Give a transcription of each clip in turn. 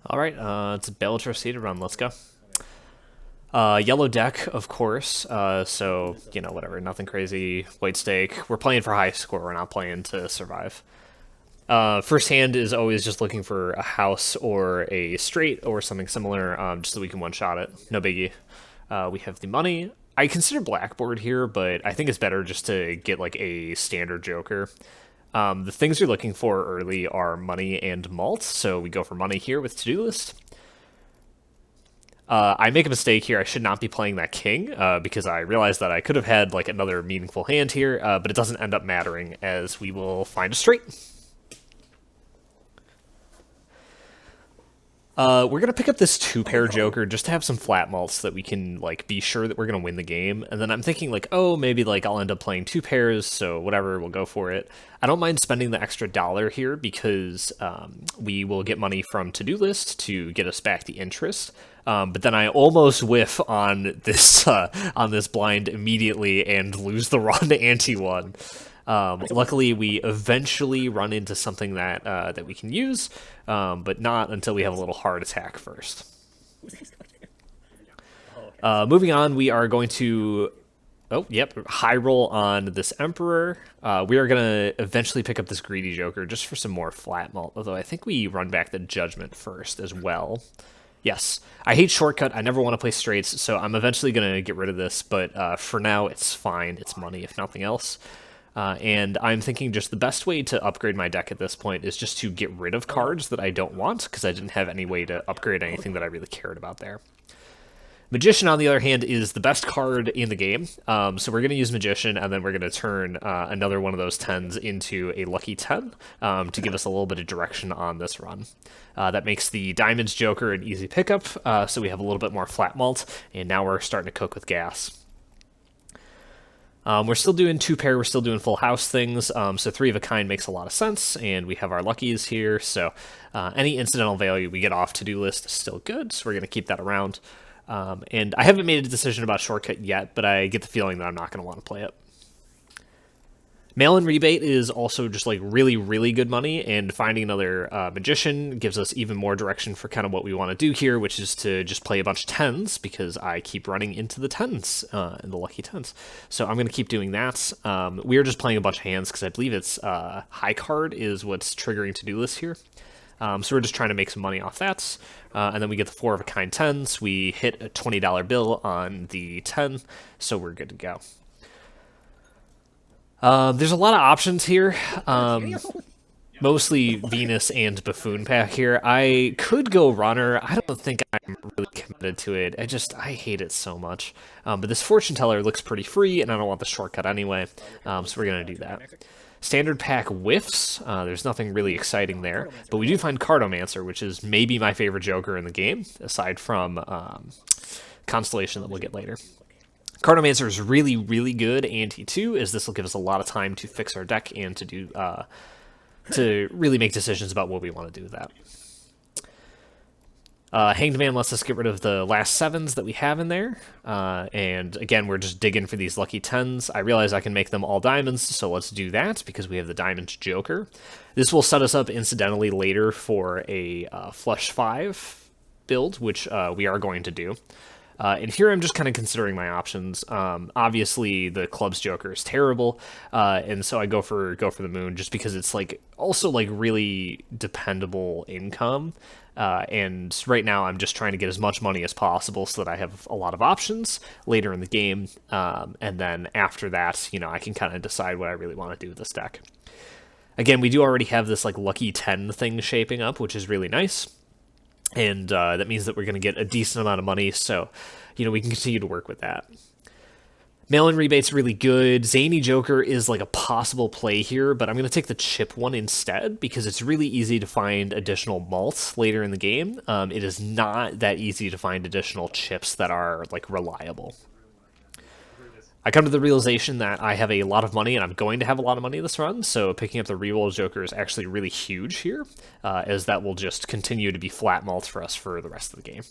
All right, it's Bellator seated run. Let's go. Yellow deck, of course. So whatever, nothing crazy. White stake. We're playing for high score. We're not playing to survive. First hand is always just looking for a house or a straight or something similar, just so we can one shot it. No biggie. We have the money. I consider blackboard here, but I think it's better just to get like a standard joker. The things you're looking for early are money and malt, so we go for money here with to-do list. I make a mistake here. I should not be playing that king, because I realized that I could have had like another meaningful hand here, but it doesn't end up mattering as we will find a straight. We're gonna pick up this two-pair joker just to have some flat malts so that we can like be sure that we're gonna win the game. And then I'm thinking like, oh, maybe like I'll end up playing two pairs, so whatever, we'll go for it. I don't mind spending the extra $1 here because we will get money from to-do list to get us back the interest. But then I almost whiff on this blind immediately and lose the run to Ante one. Luckily, we eventually run into something that we can use, but not until we have a little heart attack first. Moving on, we are going to... Oh, yep, high roll on this Emperor. We are going to eventually pick up this Greedy Joker just for some more flat malt, although I think we run back the Judgment first as well. Yes, I hate shortcut. I never want to play straights, so I'm eventually going to get rid of this, but for now, it's fine. It's money, if nothing else. And I'm thinking just the best way to upgrade my deck at this point is just to get rid of cards that I don't want, because I didn't have any way to upgrade anything that I really cared about there. Magician, on the other hand, is the best card in the game, so we're going to use Magician, and then we're going to turn another one of those 10s into a lucky 10 to give us a little bit of direction on this run. That makes the Diamonds Joker an easy pickup, so we have a little bit more flat malt, and now we're starting to cook with gas. We're still doing two-pair, we're still doing full house things, so three of a kind makes a lot of sense, and we have our luckies here, so any incidental value we get off to-do list is still good, so we're going to keep that around. And I haven't made a decision about shortcut yet, but I get the feeling that I'm not going to want to play it. Mail-in rebate is also just like really, really good money, and finding another Magician gives us even more direction for kind of what we want to do here, which is to just play a bunch of 10s, because I keep running into the 10s, and the lucky 10s. So I'm going to keep doing that. We are just playing a bunch of hands, because I believe it's high card is what's triggering to-do list here. So we're just trying to make some money off that. And then we get the 4 of a kind 10s. We hit a $20 bill on the 10, so we're good to go. There's a lot of options here. Mostly Venus and Buffoon pack here. I could go Runner. I don't think I'm really committed to it. I hate it so much. But this Fortune Teller looks pretty free, and I don't want the shortcut anyway. So we're going to do that. Standard pack whiffs. There's nothing really exciting there. But we do find Cartomancer, which is maybe my favorite Joker in the game, aside from Constellation that we'll get later. Cartomancer is really, really good Ante 2, as this will give us a lot of time to fix our deck and to do to really make decisions about what we want to do with that. Hanged Man lets us get rid of the last 7s that we have in there, and again, we're just digging for these lucky 10s. I realize I can make them all diamonds, so let's do that, because we have the Diamond Joker. This will set us up incidentally later for a Flush 5 build, which we are going to do. And here I'm just kind of considering my options. Obviously, the Clubs Joker is terrible, and so I go for the Moon just because it's like also like really dependable income. And right now I'm just trying to get as much money as possible so that I have a lot of options later in the game. And then after that, I can kind of decide what I really want to do with this deck. Again, we do already have this like lucky 10 thing shaping up, which is really nice. And that means that we're going to get a decent amount of money, so, we can continue to work with that. Mail-in rebate's really good. Zany Joker is like a possible play here, but I'm going to take the chip one instead, because it's really easy to find additional malts later in the game. It is not that easy to find additional chips that are, like, reliable. I come to the realization that I have a lot of money, and I'm going to have a lot of money this run, so picking up the reroll Joker is actually really huge here, as that will just continue to be flat malt for us for the rest of the game.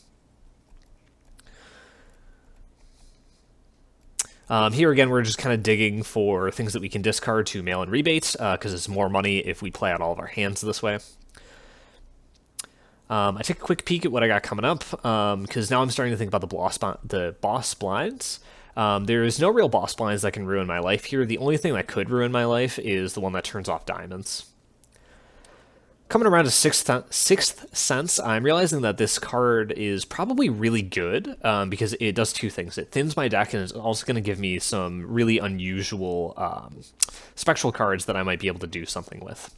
Here again, we're just kind of digging for things that we can discard to mail-in rebates, because it's more money if we play out all of our hands this way. I take a quick peek at what I got coming up, because now I'm starting to think about the boss blinds. There is no real boss blinds that can ruin my life here. The only thing that could ruin my life is the one that turns off diamonds. Coming around to Sixth Sense, I'm realizing that this card is probably really good because it does two things. It thins my deck, and it's also going to give me some really unusual spectral cards that I might be able to do something with.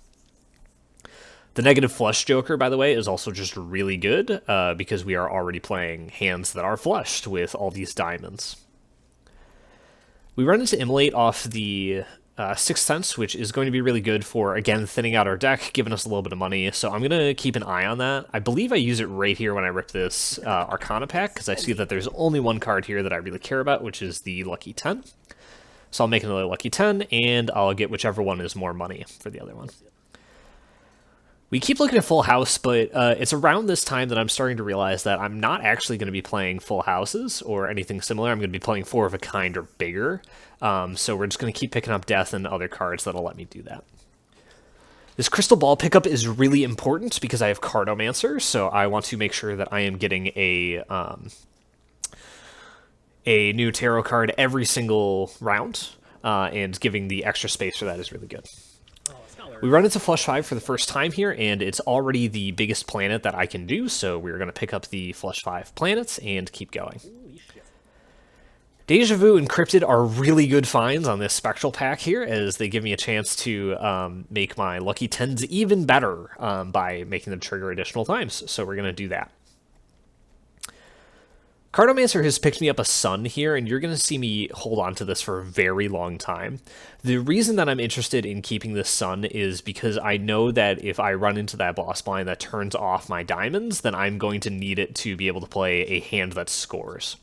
The negative flush Joker, by the way, is also just really good because we are already playing hands that are flushed with all these diamonds. We run into Immolate off the Sixth Sense, which is going to be really good for, again, thinning out our deck, giving us a little bit of money, so I'm going to keep an eye on that. I believe I use it right here when I rip this Arcana pack, because I see that there's only one card here that I really care about, which is the Lucky 10. So I'll make another Lucky 10, and I'll get whichever one is more money for the other one. We keep looking at Full House, but it's around this time that I'm starting to realize that I'm not actually going to be playing Full Houses or anything similar. I'm going to be playing Four of a Kind or bigger. So we're just going to keep picking up Death and other cards that'll let me do that. This Crystal Ball pickup is really important because I have Cardomancer, so I want to make sure that I am getting a new tarot card every single round, and giving the extra space for that is really good. We run into Flush 5 for the first time here, and it's already the biggest planet that I can do, so we're going to pick up the Flush 5 planets and keep going. Deja Vu and Cryptid are really good finds on this Spectral pack here, as they give me a chance to make my Lucky 10s even better by making them trigger additional times, so we're going to do that. Cardomancer has picked me up a Sun here, and you're going to see me hold on to this for a very long time. The reason that I'm interested in keeping this Sun is because I know that if I run into that boss blind that turns off my diamonds, then I'm going to need it to be able to play a hand that scores.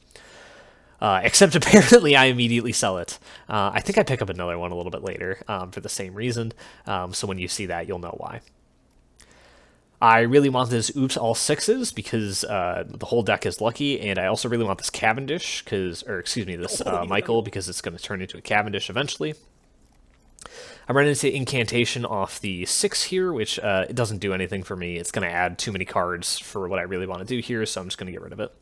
Except apparently I immediately sell it. I think I pick up another one a little bit later for the same reason, so when you see that, you'll know why. I really want this Oops All Sixes because the whole deck is lucky, and I also really want this Cavendish, this Michael, because it's going to turn into a Cavendish eventually. I run into Incantation off the 6 here, which it doesn't do anything for me. It's going to add too many cards for what I really want to do here, so I'm just going to get rid of it.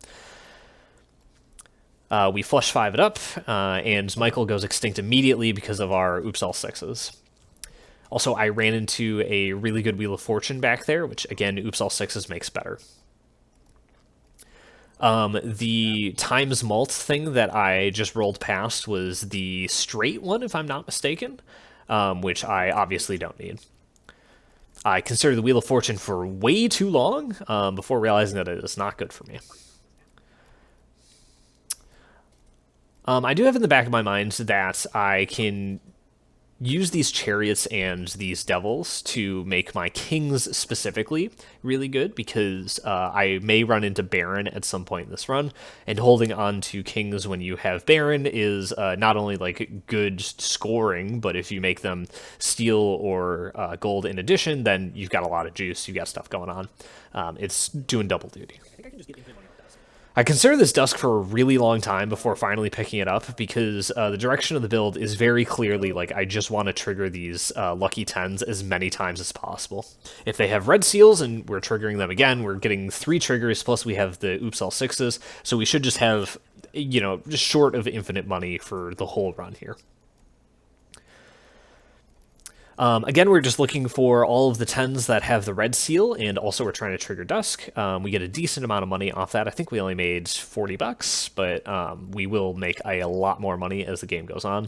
We flush 5 it up, and Michael goes extinct immediately because of our Oops All Sixes. Also, I ran into a really good Wheel of Fortune back there, which, again, Oops All Sixes makes better. The Times Malt thing that I just rolled past was the straight one, if I'm not mistaken, which I obviously don't need. I considered the Wheel of Fortune for way too long before realizing that it is not good for me. I do have in the back of my mind that I can use these chariots and these devils to make my kings specifically really good, because I may run into Baron at some point in this run, and holding on to kings when you have Baron is not only like good scoring, but if you make them steel or gold in addition, then you've got a lot of juice, you've got stuff going on. It's doing double duty. I think I can just get infinite money. I considered this Dusk for a really long time before finally picking it up, because the direction of the build is very clearly like I just want to trigger these Lucky 10s as many times as possible. If they have red seals and we're triggering them again, we're getting 3 triggers, plus we have the Oops All Sixes, so we should just have, just short of infinite money for the whole run here. Again, we're just looking for all of the 10s that have the red seal, and also we're trying to trigger Dusk. We get a decent amount of money off that. I think we only made $40, but we will make a lot more money as the game goes on.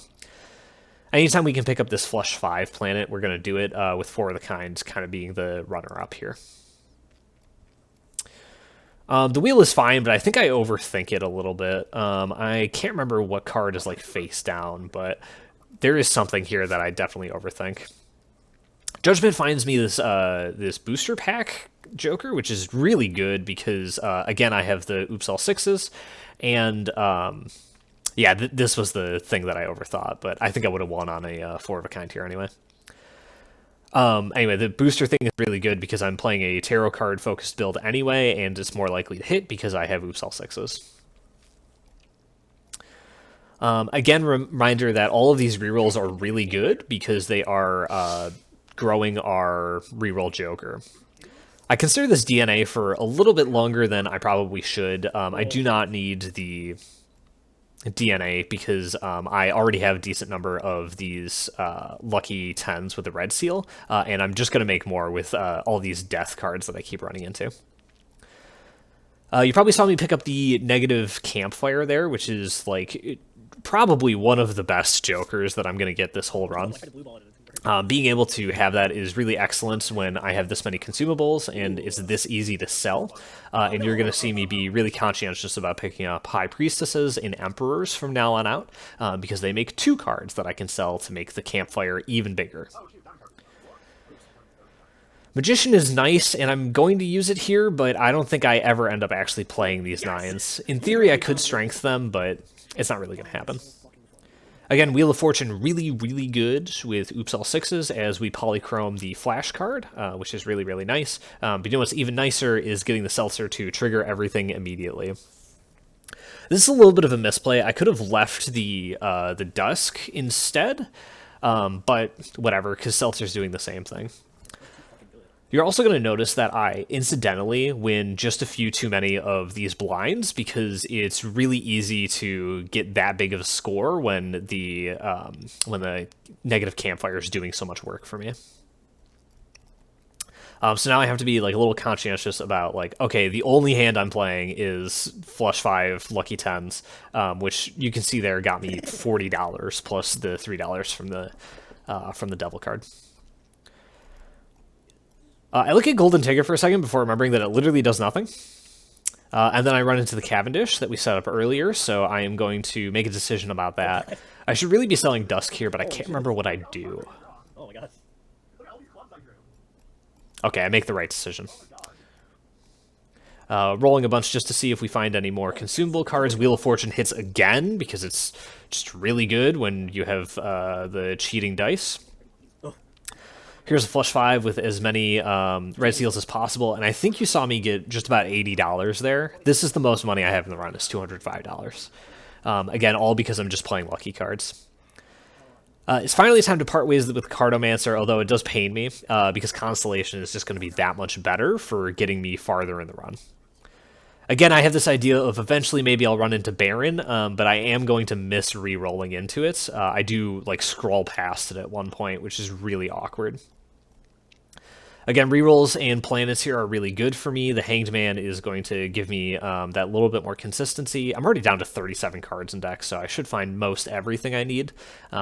Anytime we can pick up this Flush 5 planet, we're going to do it, with Four of the Kind kind of being the runner-up here. The wheel is fine, but I think I overthink it a little bit. I can't remember what card is like face down, but there is something here that I definitely overthink. Judgment finds me this booster pack Joker, which is really good because, again, I have the Oops All Sixes, and, this was the thing that I overthought, but I think I would have won on a Four of a Kind here anyway. Anyway, the booster thing is really good because I'm playing a tarot card focused build anyway, and it's more likely to hit because I have Oops All Sixes. Again, reminder that all of these rerolls are really good because they are growing our reroll Joker. I consider this DNA for a little bit longer than I probably should. I do not need the DNA because I already have a decent number of these lucky 10s with the red seal, and I'm just going to make more with all these death cards that I keep running into. You probably saw me pick up the negative campfire there, which is like probably one of the best jokers that I'm going to get this whole run. Being able to have that is really excellent when I have this many consumables and it's this easy to sell. And you're going to see me be really conscientious about picking up High Priestesses and Emperors from now on out, because they make 2 cards that I can sell to make the campfire even bigger. Magician is nice, and I'm going to use it here, but I don't think I ever end up actually playing these 9s. In theory, I could strength them, but it's not really going to happen. Again, Wheel of Fortune really, really good with Oops All 6s as we polychrome the flash card, which is really, really nice. But you know what's even nicer is getting the Seltzer to trigger everything immediately. This is a little bit of a misplay. I could have left the Dusk instead, but whatever, because Seltzer's doing the same thing. You're also going to notice that I incidentally win just a few too many of these blinds because it's really easy to get that big of a score when the negative campfire is doing so much work for me. So now I have to be like a little conscientious about like, okay, the only hand I'm playing is flush 5 lucky 10s, which you can see there got me $40 plus the $3 from the devil card. I look at Golden Ticket for a second before remembering that it literally does nothing. And then I run into the Cavendish that we set up earlier, so I am going to make a decision about that. I should really be selling Dusk here, but I can't remember what I do. Oh my god. Okay, I make the right decision. Rolling a bunch just to see if we find any more consumable cards. Wheel of Fortune hits again, because it's just really good when you have the cheating dice. Here's a flush 5 with as many red seals as possible, and I think you saw me get just about $80 there. This is the most money I have in the run, is $205. Again, all because I'm just playing lucky cards. It's finally time to part ways with Cardomancer, although it does pain me, because Constellation is just going to be that much better for getting me farther in the run. Again, I have this idea of eventually maybe I'll run into Baron, but I am going to miss re-rolling into it. I do like scroll past it at one point, which is really awkward. Again, rerolls and planets here are really good for me. The Hanged Man is going to give me that little bit more consistency. I'm already down to 37 cards in deck, so I should find most everything I need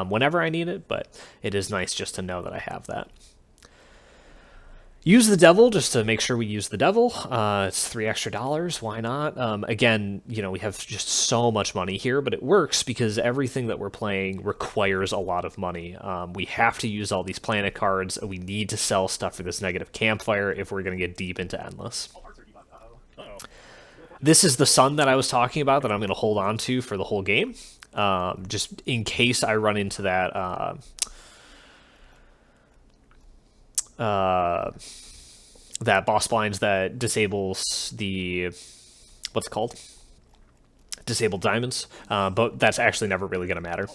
whenever I need it, but it is nice just to know that I have that. Use the Devil, just to make sure we use the Devil. It's $3 extra. Why not? Again, you know, we have just so much money here, but it works because everything that we're playing requires a lot of money. We have to use all these planet cards. We need to sell stuff for this negative campfire if we're going to get deep into Endless. This is the Sun that I was talking about that I'm going to hold on to for the whole game, just in case I run into that... that boss blinds that disables the, what's it called? Disabled diamonds, but that's actually never really going to matter.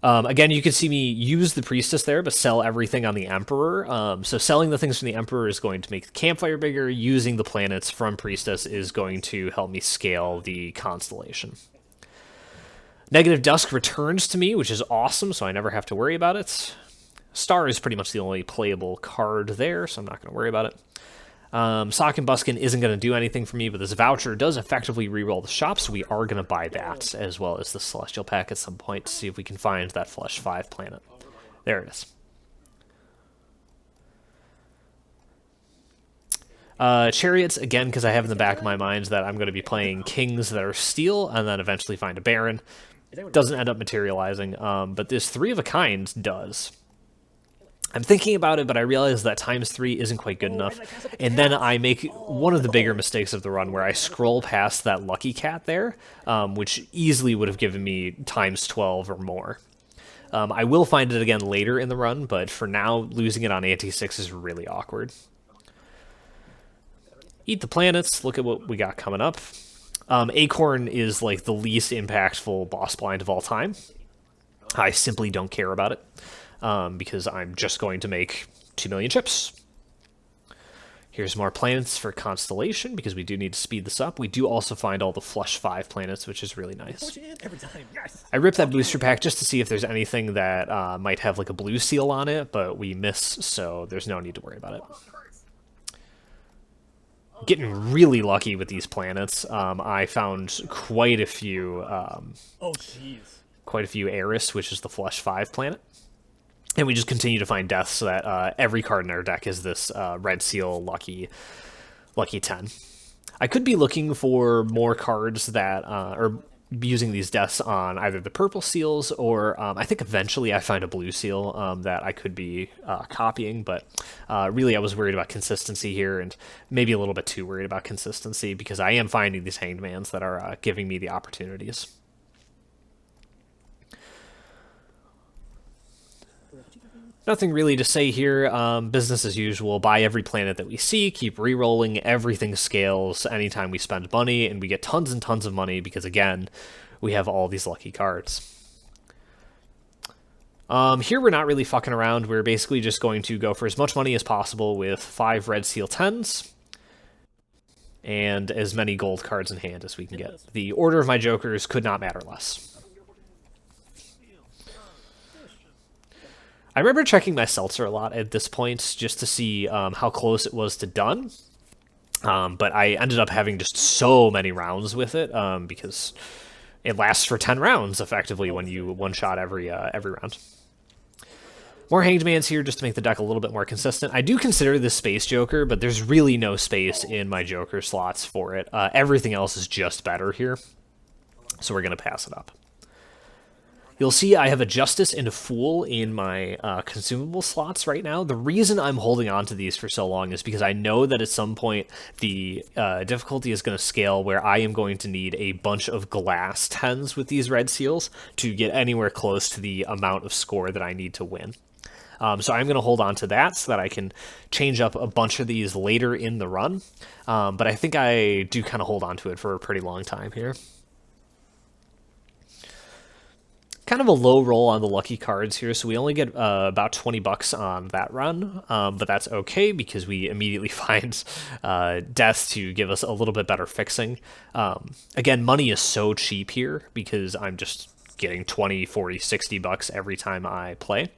Again, you can see me use the Priestess there, but sell everything on the Emperor. So selling the things from the Emperor is going to make the campfire bigger. Using the planets from Priestess is going to help me scale the Constellation. Negative Dusk returns to me, which is awesome, so I never have to worry about it. Star is pretty much the only playable card there, so I'm not going to worry about it. Sock and Buskin isn't going to do anything for me, but this voucher does effectively reroll the shop, so we are going to buy that, as well as the Celestial Pack at some point to see if we can find that Flush 5 planet. There it is. Chariots, again, because I have in the back of my mind that I'm going to be playing Kings that are Steel, and then eventually find a Baron. Doesn't end up materializing, but this 3 of a kind does. I'm thinking about it, but I realize that ×3 isn't quite good enough, and then I make one of the bigger mistakes of the run where I scroll past that Lucky Cat there, which easily would have given me ×12 or more. I will find it again later in the run, but for now, losing it on Ante 6 is really awkward. Eat the planets, look at what we got coming up. Acorn is like the least impactful boss blind of all time. I simply don't care about it. Because I'm just going to make 2 million chips. Here's more planets for Constellation, because we do need to speed this up. We do also find all the Flush 5 planets, which is really nice. I ripped that booster pack just to see if there's anything that might have like a blue seal on it, but we miss, so there's no need to worry about it. Getting really lucky with these planets. I found quite a few... quite a few Eris, which is the Flush 5 planet. And we just continue to find deaths so that every card in our deck is this Red Seal Lucky 10. I could be looking for more cards that are using these deaths on either the purple seals or I think eventually I find a blue seal that I could be copying, but really I was worried about consistency here and maybe a little bit too worried about consistency because I am finding these Hanged Mans that are giving me the opportunities. Nothing really to say here. Business as usual. Buy every planet that we see. Keep re-rolling. Everything scales anytime we spend money, and we get tons and tons of money because, again, we have all these lucky cards. Here we're not really fucking around. We're basically just going to go for as much money as possible with 5 Red Seal 10s and as many gold cards in hand as we can get. The order of my jokers could not matter less. I remember checking my seltzer a lot at this point just to see how close it was to done. But I ended up having just so many rounds with it because it lasts for 10 rounds effectively when you one-shot every round. More Hanged Mans here just to make the deck a little bit more consistent. I do consider this Space Joker, but there's really no space in my Joker slots for it. Everything else is just better here, so we're going to pass it up. You'll see I have a Justice and a Fool in my consumable slots right now. The reason I'm holding on to these for so long is because I know that at some point the difficulty is going to scale where I am going to need a bunch of glass 10s with these red seals to get anywhere close to the amount of score that I need to win. So I'm going to hold on to that so that I can change up a bunch of these later in the run. But I think I do kind of hold on to it for a pretty long time here. Kind of a low roll on the lucky cards here, so we only get about 20 bucks on that run, but that's okay because we immediately find death to give us a little bit better fixing. Again, money is so cheap here because I'm just getting 20, 40, 60 bucks every time I play.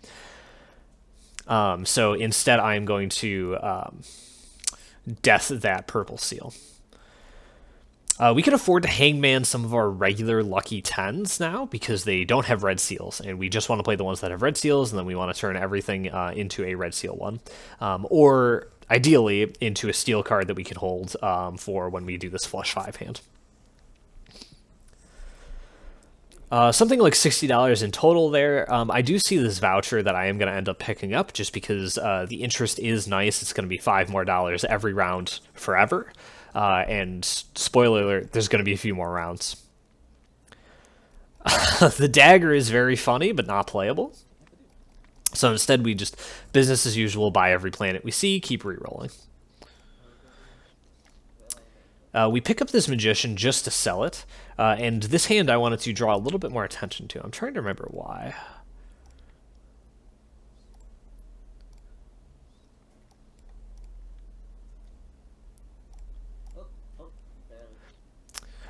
So instead I'm going to death that purple seal. We can afford to Hangman some of our regular lucky 10s now because they don't have red seals, and we just want to play the ones that have red seals, and then we want to turn everything into a red seal one. Or, ideally, into a steel card that we can hold for when we do this Flush 5 hand. Something like $60 in total there. I do see this voucher that I am going to end up picking up just because the interest is nice. It's going to be $5 more every round forever. And spoiler alert, there's going to be a few more rounds. The dagger is very funny, but not playable. So instead, we just, business as usual, buy every planet we see, keep re-rolling. We pick up this Magician just to sell it. And this hand I wanted to draw a little bit more attention to. I'm trying to remember why.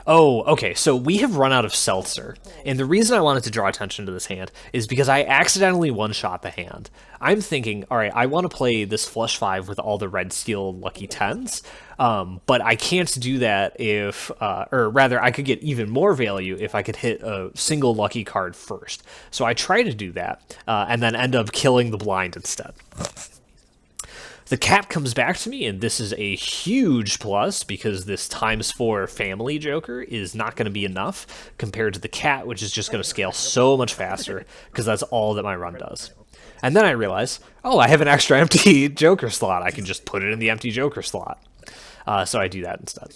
Oh, okay, so we have run out of seltzer, and the reason I wanted to draw attention to this hand is because I accidentally one-shot the hand. I'm thinking, alright, I want to play this Flush 5 with all the red steel lucky 10s, but I can't do that if, or rather, I could get even more value if I could hit a single lucky card first. So I try to do that, and then end up killing the blind instead. The cat comes back to me, and this is a huge plus because this ×4 family Joker is not going to be enough compared to the cat, which is just going to scale so much faster because that's all that my run does. And then I realize, oh, I have an extra empty Joker slot. I can just put it in the empty Joker slot. So I do that instead.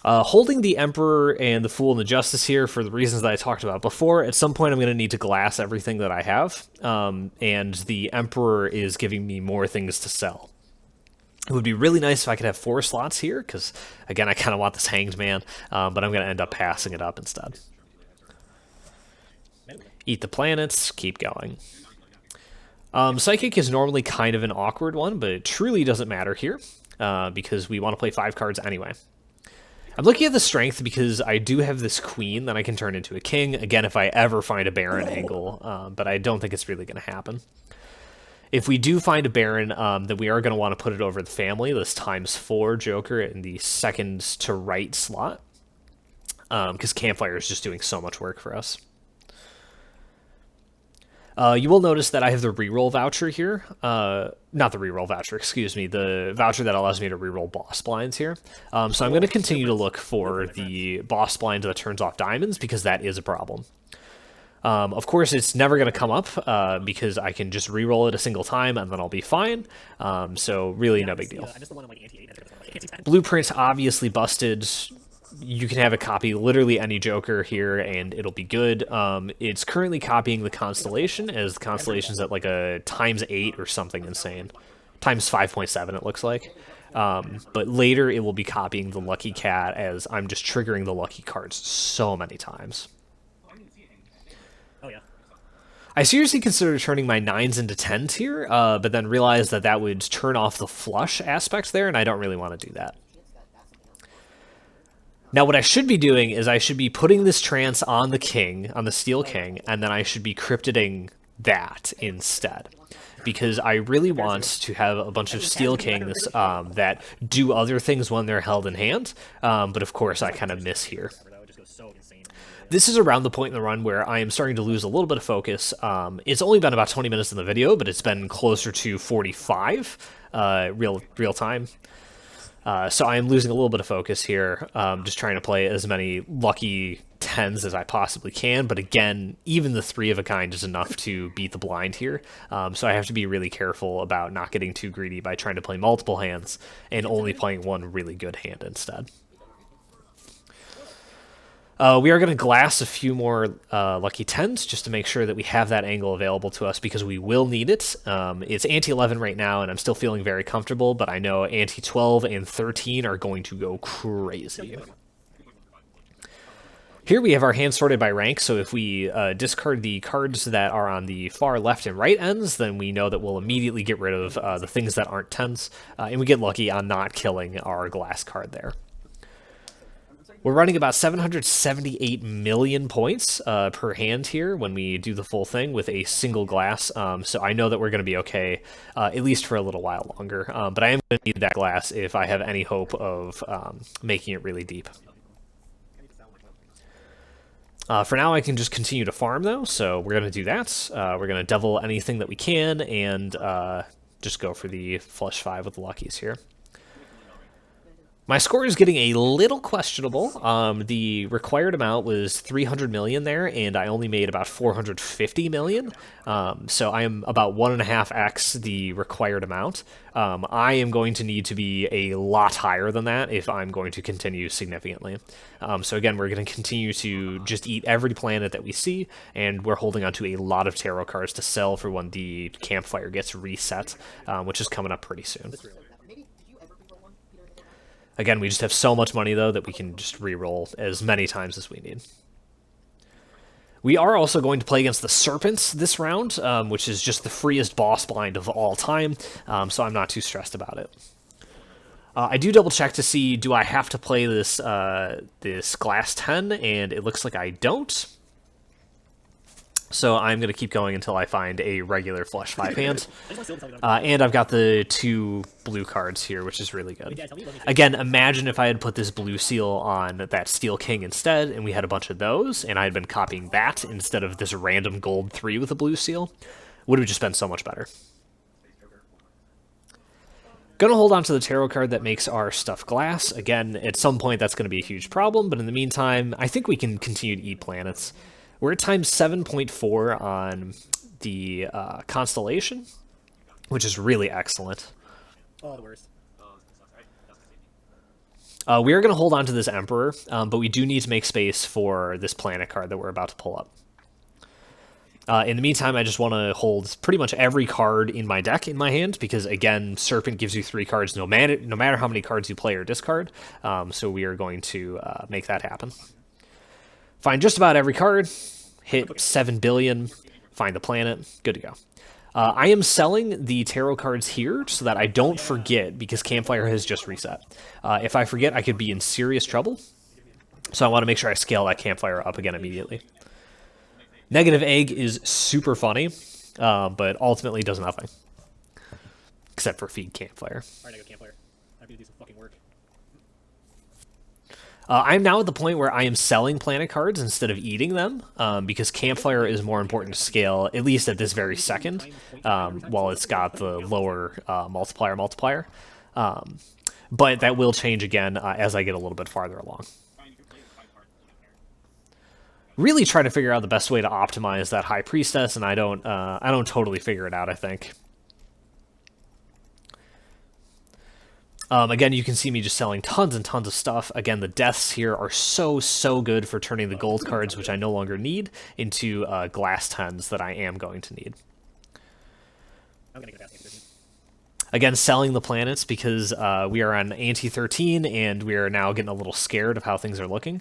Holding the Emperor and the Fool and the Justice here for the reasons that I talked about before. At some point I'm going to need to glass everything that I have, and the Emperor is giving me more things to sell. It would be really nice if I could have 4 slots here, because, again, I kind of want this Hanged Man, but I'm going to end up passing it up instead. Eat the planets, keep going. Psychic is normally kind of an awkward one, but it truly doesn't matter here because we want to play 5 cards anyway. I'm looking at the strength because I do have this queen that I can turn into a king, again, if I ever find a Baron angle, but I don't think it's really going to happen. If we do find a Baron, then we are going to want to put it over the family, this ×4 Joker in the second to right slot, because Campfire is just doing so much work for us. You will notice that I have the reroll voucher here. Not the reroll voucher, excuse me. The voucher that allows me to reroll boss blinds here. So I'm going to continue to look for the boss blind that turns off diamonds because that is a problem. Of course, it's never going to come up because I can just reroll it a single time and then I'll be fine. So really no big deal. Blueprint's obviously busted. You can have it copy literally any Joker here, and it'll be good. It's currently copying the Constellation, as the Constellation's at like a ×8 or something insane. ×5.7, it looks like. But later it will be copying the Lucky Cat, as I'm just triggering the lucky cards so many times. I seriously considered turning my 9s into 10s here, but then realized that that would turn off the flush aspect there, and I don't really want to do that. Now, what I should be doing is I should be putting this trance on the king, on the Steel King, and then I should be cryptiding that instead. Because I really want to have a bunch of Steel Kings that do other things when they're held in hand, but of course I kind of miss here. This is around the point in the run where I am starting to lose a little bit of focus. It's only been about 20 minutes in the video, but it's been closer to 45 real time. So I am losing a little bit of focus here, just trying to play as many lucky 10s as I possibly can, but again, even the 3 of a kind is enough to beat the blind here, so I have to be really careful about not getting too greedy by trying to play multiple hands and only playing one really good hand instead. We are going to glass a few more lucky 10s just to make sure that we have that angle available to us because we will need it. It's ante 11 right now, and I'm still feeling very comfortable, but I know ante 12 and 13 are going to go crazy. Here we have our hand sorted by rank, so if we discard the cards that are on the far left and right ends, then we know that we'll immediately get rid of the things that aren't 10s, and we get lucky on not killing our glass card there. We're running about 778 million points per hand here when we do the full thing with a single glass, so I know that we're going to be okay, at least for a little while longer, but I am going to need that glass if I have any hope of making it really deep. For now, I can just continue to farm, though, so we're going to do that. We're going to devil anything that we can and just go for the flush 5 with the luckies here. My score is getting a little questionable. The required amount was 300 million there, and I only made about 450 million. So I am about 1.5x the required amount. I am going to need to be a lot higher than that if I'm going to continue significantly. So again, we're going to continue to just eat every planet that we see, and we're holding on to a lot of tarot cards to sell for when the campfire gets reset, which is coming up pretty soon. Again, we just have so much money, though, that we can just re-roll as many times as we need. We are also going to play against the Serpents this round, which is just the freest boss blind of all time, so I'm not too stressed about it. I do double-check to see, do I have to play this, this glass 10, and it looks like I don't. So I'm going to keep going until I find a regular flush 5 hand. And I've got the 2 blue cards here, which is really good. Again, imagine if I had put this blue seal on that Steel King instead, and we had a bunch of those, and I had been copying that instead of this random gold 3 with a blue seal. Would have just been so much better. Gonna hold on to the tarot card that makes our stuff glass. Again, at some point that's going to be a huge problem, but in the meantime, I think we can continue to eat planets. We're at ×7.4 on the Constellation, which is really excellent. Oh, the worst. We are going to hold on to this Emperor, but we do need to make space for this planet card that we're about to pull up. In the meantime, I just want to hold pretty much every card in my deck in my hand, because again, Serpent gives you 3 cards no matter how many cards you play or discard, so we are going to make that happen. Find just about every card, hit 7 billion, find the planet, good to go. I am selling the tarot cards here so that I don't forget, because Campfire has just reset. If I forget, I could be in serious trouble. So I want to make sure I scale that Campfire up again immediately. Negative Egg is super funny, but ultimately does nothing. Except for feed Campfire. Alright, I go Campfire. I have to do some fucking work. I'm now at the point where I am selling planet cards instead of eating them, because Campfire is more important to scale, at least at this very second, while it's got the lower multiplier. But that will change again as I get a little bit farther along. Really try to figure out the best way to optimize that High Priestess, and I don't totally figure it out, I think. Again, you can see me just selling tons and tons of stuff. Again, the deaths here are so good for turning the gold cards, which I no longer need, into glass 10s that I am going to need. Again, selling the planets because we are on Ante 13, and we are now getting a little scared of how things are looking.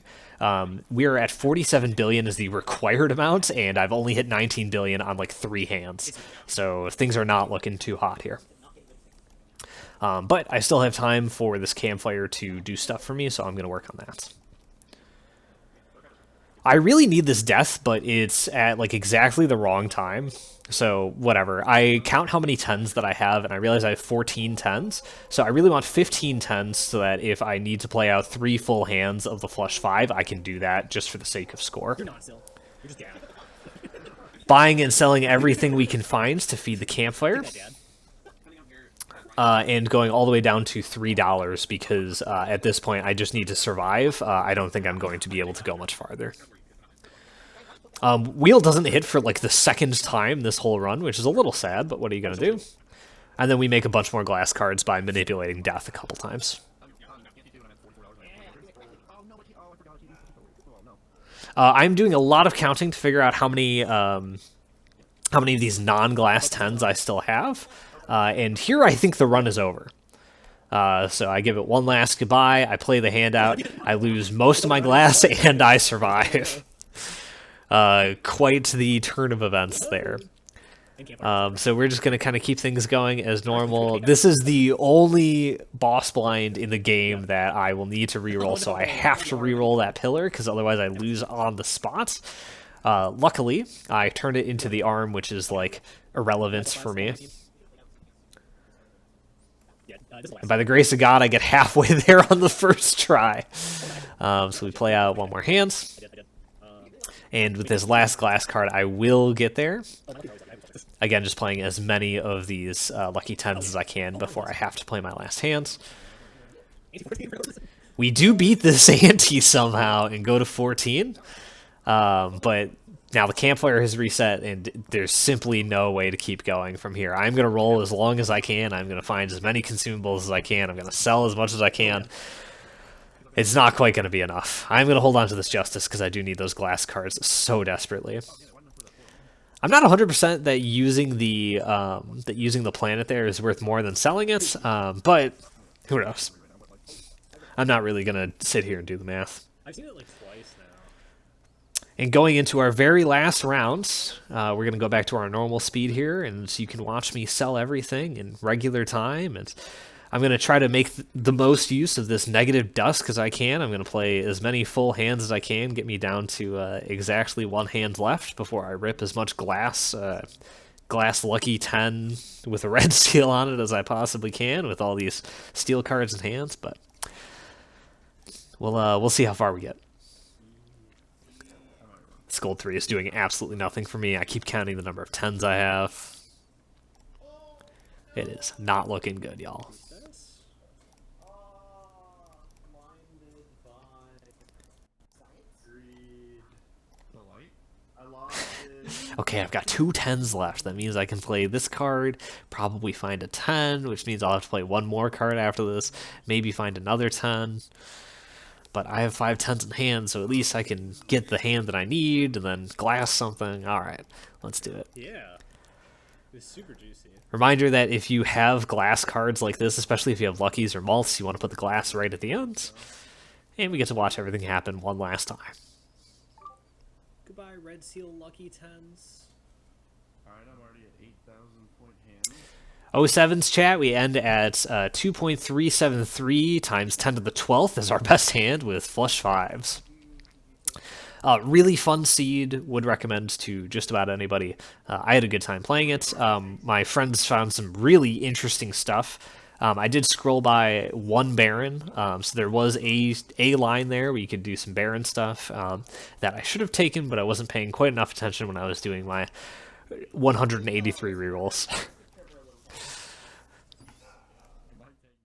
We are at 47 billion as the required amount, and I've only hit 19 billion on like 3 hands. So things are not looking too hot here. But I still have time for this Campfire to do stuff for me, so I'm going to work on that. I really need this death, but it's at like exactly the wrong time. So whatever. I count how many 10s that I have, and I realize I have 14 10s. So I really want 15 10s so that if I need to play out 3 full hands of the flush 5, I can do that just for the sake of score. You're not still. You're just down. Buying and selling everything we can find to feed the Campfire. And going all the way down to $3 because at this point I just need to survive. I don't think I'm going to be able to go much farther. Wheel doesn't hit for like the second time this whole run, which is a little sad, but what are you going to do? And then we make a bunch more glass cards by manipulating death a couple times. I'm doing a lot of counting to figure out how many of these non-glass 10s I still have. And here I think the run is over. So I give it one last goodbye, I play the hand out, I lose most of my glass, and I survive. Quite the turn of events there. So we're just going to kind of keep things going as normal. This is the only boss blind in the game that I will need to reroll, so I have to reroll that pillar, because otherwise I lose on the spot. Luckily, I turned it into the arm, which is like irrelevance for me. And by the grace of God, I get halfway there on the first try. So we play out one more hand. And with this last glass card, I will get there. Again, just playing as many of these lucky 10s as I can before I have to play my last hands. We do beat this ante somehow and go to 14. But now the Campfire has reset, and there's simply no way to keep going from here. I'm going to roll as long as I can. I'm going to find as many consumables as I can. I'm going to sell as much as I can. It's not quite going to be enough. I'm going to hold on to this Justice because I do need those glass cards so desperately. I'm not 100% that using the planet there is worth more than selling it, but who knows? I'm not really going to sit here and do the math. I've seen it like twice now. And going into our very last round, we're going to go back to our normal speed here, and you can watch me sell everything in regular time. And I'm going to try to make the most use of this negative dust as I can. I'm going to play as many full hands as I can, get me down to exactly one hand left before I rip as much glass lucky 10 with a red seal on it as I possibly can with all these steel cards in hands. But we'll see how far we get. This gold 3 is doing absolutely nothing for me. I keep counting the number of 10s I have. It is not looking good, y'all. Okay, I've got 2 10s left. That means I can play this card, probably find a 10, which means I'll have to play one more card after this, maybe find another 10. But I have 5 10s in hand, so at least I can get the hand that I need and then glass something. Alright, let's do it. Yeah. It's super juicy. Reminder that if you have glass cards like this, especially if you have luckies or mults, you want to put the glass right at the end. And we get to watch everything happen one last time. Goodbye, Red Seal Lucky 10s. Alright, I'm already at 8,000 07's chat, we end at 2.373 times 10 to the 12th as our best hand with flush fives. Really fun seed, would recommend to just about anybody. I had a good time playing it. My friends found some really interesting stuff. I did scroll by one Baron, so there was a line there where you could do some Baron stuff that I should have taken, but I wasn't paying quite enough attention when I was doing my 183 rerolls.